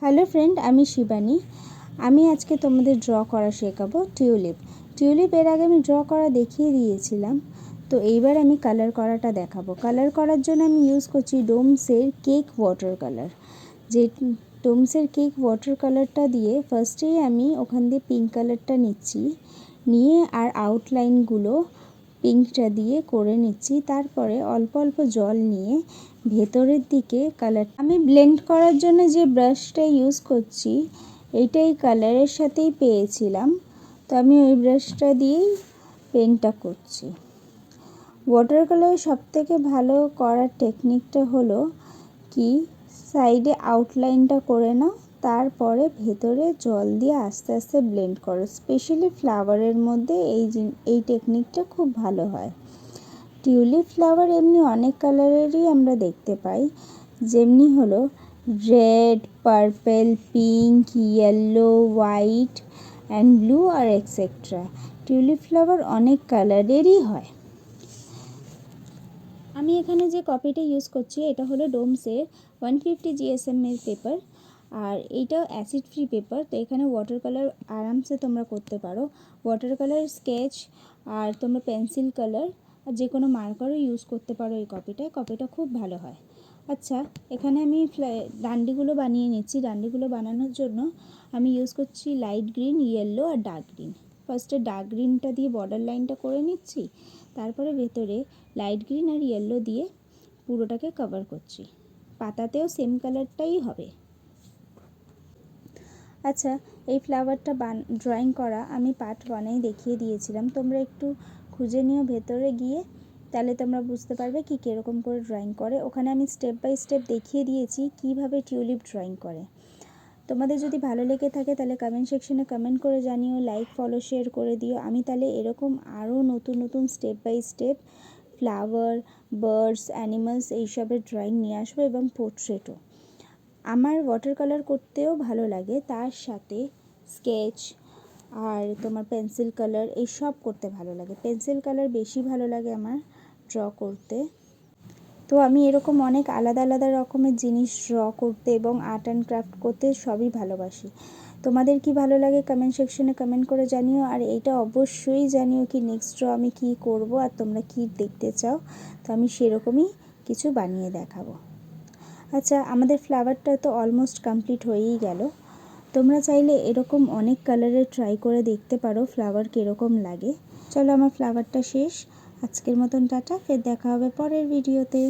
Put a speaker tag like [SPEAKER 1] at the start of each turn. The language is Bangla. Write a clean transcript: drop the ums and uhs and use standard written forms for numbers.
[SPEAKER 1] হ্যালো ফ্রেন্ড, আমি শিবানী। আমি আজকে তোমাদের ড্র করা শেখাবো টিউলিপ এর আগে আমি ড্র করা দেখিয়ে দিয়েছিলাম। তো এইবার আমি কালার করাটা দেখাবো। কালার করার জন্য আমি ইউজ করছি ডোমসের কেক ওয়াটার কালার। যে ডোমসের কেক ওয়াটার কালারটা দিয়ে ফার্স্টেই আমি ওখান দিয়ে পিঙ্ক কালারটা নিয়ে আর আউটলাইনগুলো পিঙ্কটা দিয়ে করে নিচ্ছি। তারপরে অল্প অল্প জল নিয়ে ভেতরের দিকে কালার আমি ব্লেন্ড করার জন্য যে ব্রাশটা ইউজ করছি এইটাই কালারের সাথেই পেয়েছিলাম, তো আমি ওই ব্রাশটা দিয়েই পেন্টটা করছি। ওয়াটার কালারের সবথেকে ভালো করার টেকনিকটা হলো কি, সাইডে আউটলাইনটা করে নাও, তারপরে ভেতরে জল দিয়ে আস্তে আস্তে ব্লেন্ড করো। স্পেশালি ফ্লাওয়ারের মধ্যে এই টেকনিকটা খুব ভালো হয়। টিউলিপ ফ্লাওয়ার এমনি অনেক কালারেরই আমরা দেখতে পাই, যেমনি হলো red, purple, pink, yellow, white and blue আর এক্সেট্রা। টিউলিপ ফ্লাওয়ার অনেক কালারেরই হয়। আমি এখানে যে কপিটা ইউজ করছি এটা হলো ডোমসের 150 GSM এর পেপার, আর এইটাও অ্যাসিড ফ্রি পেপার। তো এখানে ওয়াটার কালার আরামসে তোমরা করতে পারো। ওয়াটার কালার, স্কেচ আর তোমরা পেন্সিল কালার আর যে কোনো মার্কারও ইউজ করতে পারো এই কপিটা খুব ভালো হয়। আচ্ছা, এখানে আমি ডান্ডিগুলো বানিয়ে নিচ্ছি। ডান্ডিগুলো বানানোর জন্য আমি ইউজ করছি লাইট গ্রিন, ইয়েলো আর ডার্ক গ্রিন। ফার্স্টে ডার্ক গ্রিনটা দিয়ে বর্ডার লাইনটা করে নিচ্ছি, তারপরে ভেতরে লাইট গ্রিন আর ইয়েলো দিয়ে পুরোটাকে কভার করছি। পাতাতেও সেম কালারটাই হবে। আচ্ছা, এই ফ্লাওয়ারটা ড্রয়িং করা আমি পার্ট 1-এই দেখিয়ে দিয়েছিলাম। তোমরা একটু খুঁজে নিও ভেতরে গিয়ে, তাহলে তোমরা বুঝতে পারবে কি কীরকম করে ড্রয়িং করে। ওখানে আমি স্টেপ বাই স্টেপ দেখিয়ে দিয়েছি কিভাবে টিউলিপ ড্রয়িং করে। তোমাদের যদি ভালো লেগে থাকে তাহলে কমেন্ট সেকশনে কমেন্ট করে জানিও, লাইক, ফলো, শেয়ার করে দিও। আমি তাহলে এরকম আরও নতুন নতুন step by step flower, birds, animals এইসবের ড্রয়িং নিয়ে আসবো, এবং পোর্ট্রেটও। আমার ওয়াটার কালার করতেও ভালো লাগে, তার সাথে স্কেচ আর তোমার পেন্সিল কালার এইসব করতে ভালো লাগে। পেন্সিল কালার বেশি ভালো লাগে আমার ড্র করতে। তো আমি এরকম অনেক আলাদা আলাদা রকমের জিনিস ড্র করতে এবং আর্ট অ্যান্ড ক্রাফট করতে সবই ভালোবাসি। তোমাদের কি ভালো লাগে কমেন্ট সেকশনে কমেন্ট করে জানিও, আর এইটা অবশ্যই জানিও কি নেক্সট ড্র আমি কী করব আর তোমরা কি দেখতে চাও, তো আমি সেরকমই কিছু বানিয়ে দেখাবো। আচ্ছা, আমাদের ফ্লাওয়ারটা তো অলমোস্ট কমপ্লিট হয়েই গেল। তোমরা চাইলে এরকম অনেক কালারের ট্রাই করে দেখতে পারো ফ্লাওয়ার কীরকম লাগে। চলো, আমার ফ্লাওয়ারটা শেষ। আজকের মতন টাটা, ফের দেখা হবে পরের ভিডিওতে।